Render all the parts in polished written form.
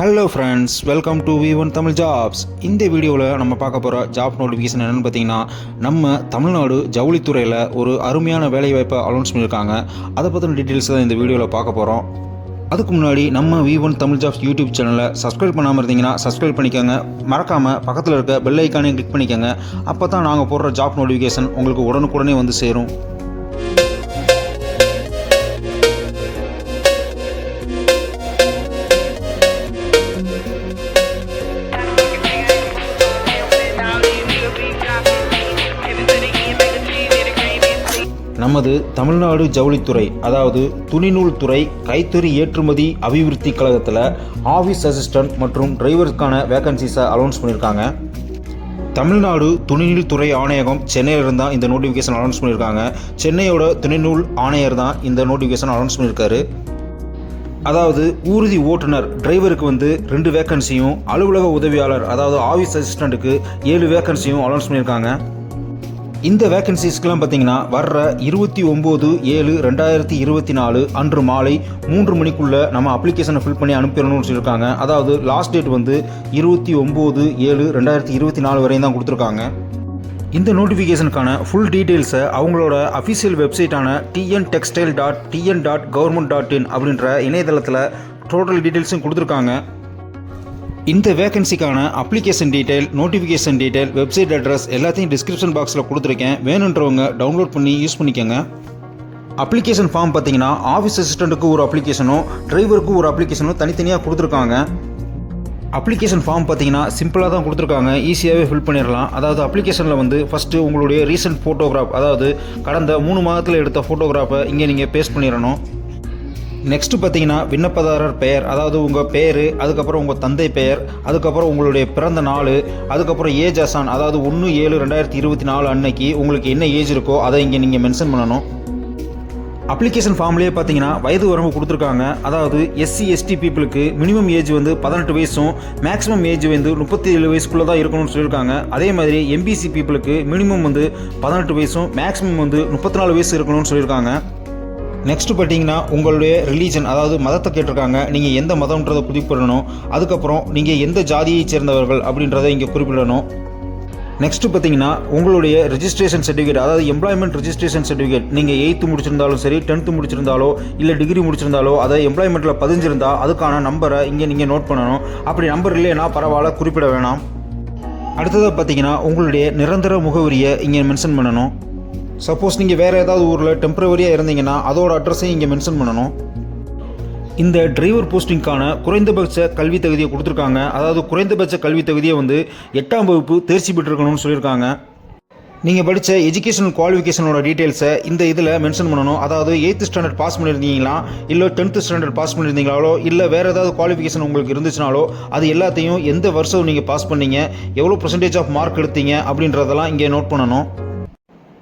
Hello friends, welcome to V1 Tamil jobs. இந்த வீடியோவில் நம்ம பார்க்க போகிற ஜாப் நோட்டிஃபிகேஷன் என்னென்னு பார்த்தீங்கன்னா, நம்ம தமிழ்நாடு ஜவுளித்துறையில் ஒரு அருமையான வேலைவாய்ப்பை அனௌன்ஸ் பண்ணியிருக்காங்க. அதை பற்றின டீட்டெயில்ஸ் தான் இந்த வீடியோவில் பார்க்க போகிறோம். அதுக்கு முன்னாடி நம்ம V1 தமிழ் ஜாப்ஸ் யூடியூப் சேனலை சப்ஸ்கிரைப் பண்ணாமல் இருந்தீங்கன்னா சப்ஸ்கிரைப் பண்ணிக்கோங்க. மறக்காமல் பக்கத்தில் இருக்க பெல் ஐக்கானையும் கிளிக் பண்ணிக்கோங்க. அப்போ தான் நாங்கள் போடுற ஜாப் நோட்டிஃபிகேஷன் உங்களுக்கு உடனுக்குடனே வந்து சேரும். நமது தமிழ்நாடு ஜவுளித்துறை, அதாவது துணிநூல் துறை கைத்தறி ஏற்றுமதி அபிவிருத்தி கழகத்தில் ஆஃபீஸ் அசிஸ்டன்ட் மற்றும் டிரைவருக்கான வேகன்சிஸை அனௌன்ஸ் பண்ணியிருக்காங்க. தமிழ்நாடு துணிநூல் துறை ஆணையகம் சென்னையிலிருந்து தான் இந்த நோட்டிஃபிகேஷன் அனௌன்ஸ் பண்ணியிருக்காங்க. சென்னையோட துணிநூல் ஆணையர் தான் இந்த நோட்டிஃபிகேஷன் அனௌன்ஸ் பண்ணியிருக்காரு. அதாவது ஊர்தி ஓட்டுநர் டிரைவருக்கு 2 வேகன்சியும், அலுவலக உதவியாளர் அதாவது ஆஃபீஸ் அசிஸ்டண்ட்டுக்கு 7 வேகன்சியும் அனௌன்ஸ் பண்ணியிருக்காங்க. இந்த வேகன்சிஸ்க்கெலாம் பார்த்தீங்கன்னா வர்ற 29/7/2024 அன்று மாலை 3 மணிக்குள்ளே நம்ம அப்ளிகேஷனை ஃபில் பண்ணி அனுப்பிடணும்னு சொல்லியிருக்காங்க. அதாவது லாஸ்ட் டேட் 29/7/2024 வரையும் தான் கொடுத்துருக்காங்க. இந்த நோட்டிஃபிகேஷனுக்கான ஃபுல் டீட்டெயில்ஸை அவங்களோட அஃபிஷியல் வெப்சைட்டான tn.tn.government.in அப்படின்ற இணையதளத்தில் டோட்டல் டீட்டெயில்ஸும் கொடுத்துருக்காங்க. இந்த வேகன்சிக்கான application detail, notification detail, website address எல்லாத்தையும் டிஸ்கிரிப்ஷன் பாக்ஸில் கொடுத்துருக்கேன். வேணுன்றவங்க டவுன்லோட் பண்ணி யூஸ் பண்ணிக்கோங்க. அப்ளிகேஷன் ஃபார்ம் பார்த்தீங்கன்னா ஆஃபீஸ் அசிஸ்டண்ட்டுக்கு ஒரு அப்ளிகேஷனும் டிரைவருக்கு ஒரு அப்ளிகேஷனும் தனித்தனியாக கொடுத்துருக்காங்க. அப்ளிகேஷன் ஃபார்ம் பார்த்தீங்கன்னா சிம்பிளாக தான் கொடுத்துருக்காங்க, ஈஸியாகவே ஃபில் பண்ணிடலாம். அதாவது அப்ளிகேஷனில் ஃபஸ்ட்டு உங்களுடைய ரீசெண்ட் ஃபோட்டோகிராஃப், அதாவது கடந்த 3 மாதத்தில் எடுத்த ஃபோட்டோகிராஃபை இங்கே நீங்கள் பேஸ்ட் பண்ணிடணும். நெக்ஸ்ட்டு பார்த்தீங்கன்னா விண்ணப்பதாரர் பெயர், அதாவது உங்கள் பேர், அதுக்கப்புறம் உங்கள் தந்தை பெயர், அதுக்கப்புறம் உங்களுடைய பிறந்த நாள், அதுக்கப்புறம் ஏஜ் அசான், அதாவது 1/7/2024 அன்னைக்கு உங்களுக்கு என்ன ஏஜ் இருக்கோ அதை இங்கே நீங்கள் மென்ஷன் பண்ணணும். அப்ளிகேஷன் ஃபார்ம்லேயே பார்த்தீங்கன்னா வயது வரம்பு கொடுத்துருக்காங்க. அதாவது SC/ST பீப்புளுக்கு மினிமம் ஏஜ் 18 வயசும் மேக்ஸிமம் ஏஜ் 37 வயசுக்குள்ளே தான் இருக்கணும்னு சொல்லியிருக்காங்க. அதே மாதிரி MBC பீப்புளுக்கு மினிமம் 18 வயசும் மேக்ஸிமம் 34 வயசு இருக்கணும்னு சொல்லியிருக்காங்க. நெக்ஸ்ட் பார்த்தீங்கன்னா உங்களுடைய ரிலீஜன், அதாவது மதத்தை கேட்டிருக்காங்க. நீங்கள் எந்த மதம்ன்றதை குறிப்பிடணும். அதுக்கப்புறம் நீங்கள் எந்த ஜாதியை சேர்ந்தவர்கள் அப்படின்றத இங்கே குறிப்பிடணும். நெக்ஸ்ட்டு பார்த்தீங்கன்னா உங்களுடைய ரெஜிஸ்ட்ரேஷன் சர்டிஃபிகேட், அதாவது எம்ப்ளாய்மெண்ட் ரெஜிஸ்ட்ரேஷன் சர்டிஃபிகேட், நீங்கள் 8th முடிச்சிருந்தாலும் சரி, 10th முடிச்சிருந்தாலோ இல்லை டிகிரி முடிச்சிருந்தாலோ அதை எம்ப்ளாய்மெண்ட்டில் பதிஞ்சிருந்தால் அதுக்கான நம்பரை இங்கே நீங்கள் நோட் பண்ணணும். அப்படி நம்பர் இல்லைன்னா பரவாயில்ல, குறிப்பிட வேணாம். அடுத்ததாக பார்த்தீங்கன்னா உங்களுடைய நிரந்தர முகவரியை இங்கே மென்ஷன் பண்ணணும். சப்போஸ் நீங்கள் வேறு ஏதாவது ஊரில் டெம்பரவரியாக இருந்தீங்கன்னா அதோட அட்ரஸையும் இங்கே மென்ஷன் பண்ணணும். இந்த டிரைவர் போஸ்டிங்கான குறைந்தபட்ச கல்வி தகுதியை கொடுத்துருக்காங்க. அதாவது குறைந்தபட்ச கல்வி தகுதியை 8ஆம் வகுப்பு தேர்ச்சி பெற்றிருக்கணும்னு சொல்லியிருக்காங்க. நீங்கள் படித்த எஜுகேஷனல் குவாலிஃபிகேஷனோட டீட்டெயில்ஸை இந்த இதில் மென்ஷன் பண்ணணும். அதாவது 8th ஸ்டாண்டர்ட் பாஸ் பண்ணியிருந்தீங்களா, இல்லை 10th ஸ்டாண்டர்ட் பாஸ் பண்ணியிருந்தீங்களோ, இல்லை வேறு ஏதாவது குவாலிஃபிகேஷன் உங்களுக்கு இருந்துச்சுனாலோ அது எல்லாத்தையும் எந்த வருஷம் நீங்கள் பாஸ் பண்ணீங்க, எவ்வளோ % ஆஃப் மார்க் எடுத்தீங்க அப்படின்றதெல்லாம் இங்கே நோட் பண்ணணும்.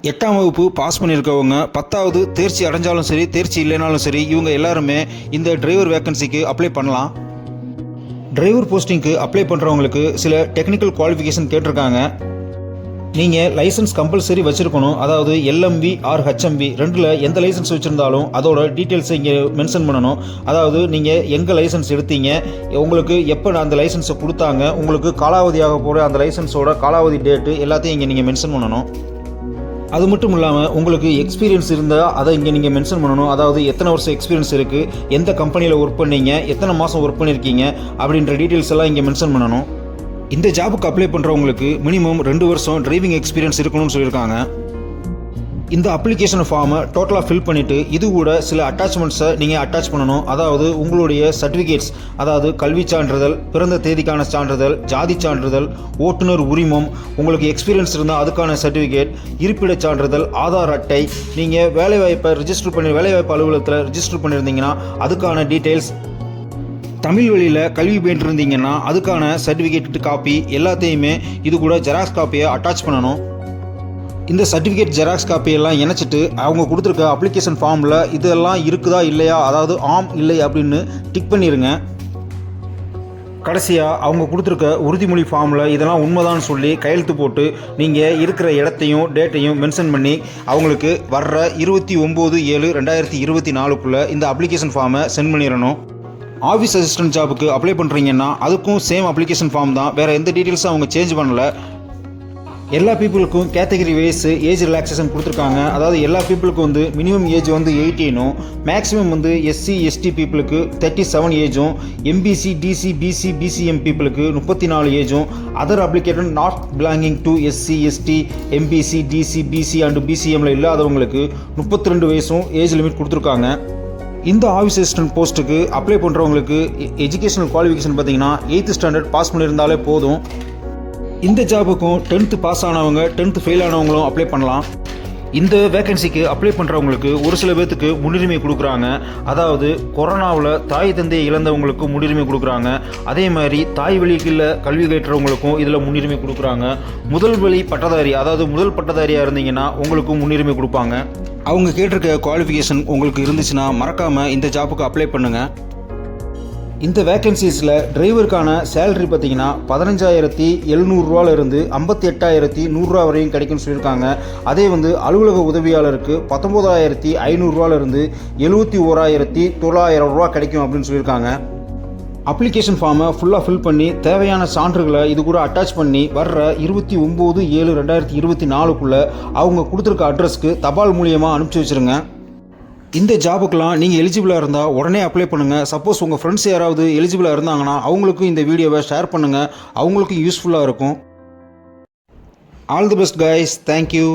8ஆம் வகுப்பு பாஸ் பண்ணியிருக்கவங்க 10வது தேர்ச்சி அடைஞ்சாலும் சரி, தேர்ச்சி இல்லைனாலும் சரி, இவங்க எல்லாருமே இந்த டிரைவர் வேக்கன்சிக்கு அப்ளை பண்ணலாம். டிரைவர் போஸ்டிங்க்கு அப்ளை பண்ணுறவங்களுக்கு சில டெக்னிக்கல் குவாலிஃபிகேஷன் கேட்டிருக்காங்க. நீங்கள் லைசன்ஸ் கம்பல்சரி வச்சுருக்கணும். அதாவது LMV ஆர் HMV ரெண்டில் எந்த லைசன்ஸ் வச்சுருந்தாலும் அதோட டீட்டெயில்ஸை இங்கே மென்ஷன் பண்ணணும். அதாவது நீங்கள் எங்கே லைசன்ஸ் எடுத்தீங்க, உங்களுக்கு எப்போ அந்த லைசன்ஸை கொடுத்தாங்க, உங்களுக்கு காலாவதியாக போகிற அந்த லைசன்ஸோட காலாவதி டேட்டு எல்லாத்தையும் இங்கே நீங்கள் மென்ஷன் பண்ணணும். அது மட்டும் இல்லாமல் உங்களுக்கு எக்ஸ்பீரியன்ஸ் இருந்தால் அதை இங்கே நீங்கள் மென்ஷன் பண்ணணும். அதாவது எத்தனை வருஷம் எக்ஸ்பீரியன்ஸ் இருக்குது, எந்த கம்பெனியில் ஒர்க் பண்ணீங்க, எத்தனை மாதம் ஒர்க் பண்ணியிருக்கீங்க அப்படின்ற டீட்டெயில்ஸ் எல்லாம் இங்கே மென்ஷன் பண்ணணும். இந்த ஜாபுக்கு அப்ளை பண்ணுறவங்களுக்கு மினிமம் 2 வருஷம் டிரைவிங் எக்ஸ்பீரியன்ஸ் இருக்கணும்னு சொல்லியிருக்காங்க. இந்த அப்ளிகேஷன் ஃபார்மை டோட்டலாக ஃபில் பண்ணிவிட்டு இது கூட சில அட்டாச்மெண்ட்ஸை நீங்கள் அட்டாச் பண்ணணும். அதாவது உங்களுடைய சர்டிஃபிகேட்ஸ், அதாவது கல்வி சான்றிதழ், பிறந்த தேதிக்கான சான்றிதழ், ஜாதி சான்றிதழ், ஓட்டுநர் உரிமம், உங்களுக்கு எக்ஸ்பீரியன்ஸ் இருந்தால் அதுக்கான சர்டிஃபிகேட், இருப்பிடச் சான்றிதழ், ஆதார் அட்டை, நீங்கள் வேலைவாய்ப்பை வேலைவாய்ப்பு அலுவலகத்தில் ரிஜிஸ்டர் பண்ணியிருந்தீங்கன்னா அதுக்கான டீட்டெயில்ஸ், தமிழ் வழியில் கல்வி பயின்றிருந்தீங்கன்னா அதுக்கான சர்டிஃபிகேட் காப்பி எல்லாத்தையுமே இது கூட ஜெராக்ஸ் காப்பியை அட்டாச் பண்ணணும். இந்த சர்டிஃபிகேட் ஜெராக்ஸ் காப்பியெல்லாம் இணைச்சிட்டு அவங்க கொடுத்துருக்க அப்ளிகேஷன் ஃபார்மில் இதெல்லாம் இருக்குதா இல்லையா, அதாவது ஆம் இல்லை அப்படின்னு டிக் பண்ணிடுங்க. கடைசியாக அவங்க கொடுத்துருக்க உறுதிமொழி ஃபார்மில் இதெல்லாம் உண்மைதான்னு சொல்லி கையெழுத்து போட்டு நீங்கள் இருக்கிற இடத்தையும் டேட்டையும் மென்ஷன் பண்ணி அவங்களுக்கு வர்ற 29/7/2024 இந்த அப்ளிகேஷன் ஃபார்மை சென்ட் பண்ணிடணும். ஆஃபீஸ் அசிஸ்டன்ட் ஜாபுக்கு அப்ளை பண்ணுறீங்கன்னா அதுக்கும் சேம் அப்ளிகேஷன் ஃபார்ம் தான், வேறு எந்த டீட்டெயில்ஸும் அவங்க சேஞ்ச் பண்ணல. எல்லா பீப்புளுக்கும் கேட்டகரி வைஸ் ஏஜ் ரிலாக்ஸேஷன் கொடுத்துருக்காங்க. அதாவது எல்லா பீப்புளுக்கும் வந்து மினிமம் ஏஜ் வந்து 18ம், மேக்ஸிமம் வந்து எஸ்சி எஸ்டி பீப்புளுக்கு 37 ஏஜும், எம்பிசி டிசி பிசி பிசிஎம் பீப்புளுக்கு 34 ஏஜும், other applicant not belonging to SC ST MBC DC BC and பிசிஎம்ல இல்லாதவங்களுக்கு 32 வயசும் ஏஜ் லிமிட் கொடுத்துருக்காங்க. இந்த ஆஃபீஸ் அசிஸ்டன்ட் போஸ்ட்டுக்கு அப்ளை பண்ணுறவங்களுக்கு எஜுகேஷனல் குவாலிஃபிகேஷன் பார்த்தீங்கன்னா 8th ஸ்டாண்டர்ட் பாஸ் பண்ணியிருந்தாலே போதும். இந்த ஜாபுக்கும் 10th பாஸ் ஆனவங்க 10th ஃபெயில் ஆனவங்களும் அப்ளை பண்ணலாம். இந்த வேகன்சிக்கு அப்ளை பண்ணுறவங்களுக்கு ஒரு சில பேர்த்துக்கு முன்னுரிமை கொடுக்குறாங்க. அதாவது கொரோனாவில் தாய் தந்தையை இழந்தவங்களுக்கு முன்னுரிமை கொடுக்குறாங்க. அதே மாதிரி தாய் வழியில் கல்வி கற்றவங்களுக்கும் இதில் முன்னுரிமை கொடுக்குறாங்க. முதல் வழி பட்டதாரி, அதாவது முதல் பட்டதாரியாக இருந்தீங்கன்னா உங்களுக்கும் முன்னுரிமை கொடுப்பாங்க. அவங்க கேட்டிருக்க குவாலிஃபிகேஷன் உங்களுக்கு இருந்துச்சுன்னா மறக்காமல் இந்த ஜாப்புக்கு அப்ளை பண்ணுங்கள். இந்த வேக்கன்சிஸில் டிரைவருக்கான சேலரி பார்த்தீங்கன்னா 15,700 இருந்து 58,100 வரையும் கிடைக்கும்னு சொல்லியிருக்காங்க. அதே வந்து அலுவலக உதவியாளருக்கு 19,500 இருந்து 71,900 கிடைக்கும் அப்படின்னு சொல்லியிருக்காங்க. அப்ளிகேஷன் ஃபார்மை ஃபுல்லாக ஃபில் பண்ணி தேவையான சான்றுகளை இது கூட அட்டாச் பண்ணி வர்ற 29/7/2024 அவங்க கொடுத்துருக்க அட்ரஸ்க்கு தபால் மூலியமாக அனுப்பிச்சி வச்சுருங்க. இந்த ஜாபுக்கெலாம் நீங்கள் எலிஜிபிளாக இருந்தால் உடனே அப்ளை பண்ணுங்கள். சப்போஸ் உங்கள் ஃப்ரெண்ட்ஸ் யாராவது எலிஜிபிளாக இருந்தாங்கன்னா அவங்களுக்கும் இந்த வீடியோவை ஷேர் பண்ணுங்கள், அவங்களுக்கும் யூஸ்ஃபுல்லாக இருக்கும். All the best guys, thank you.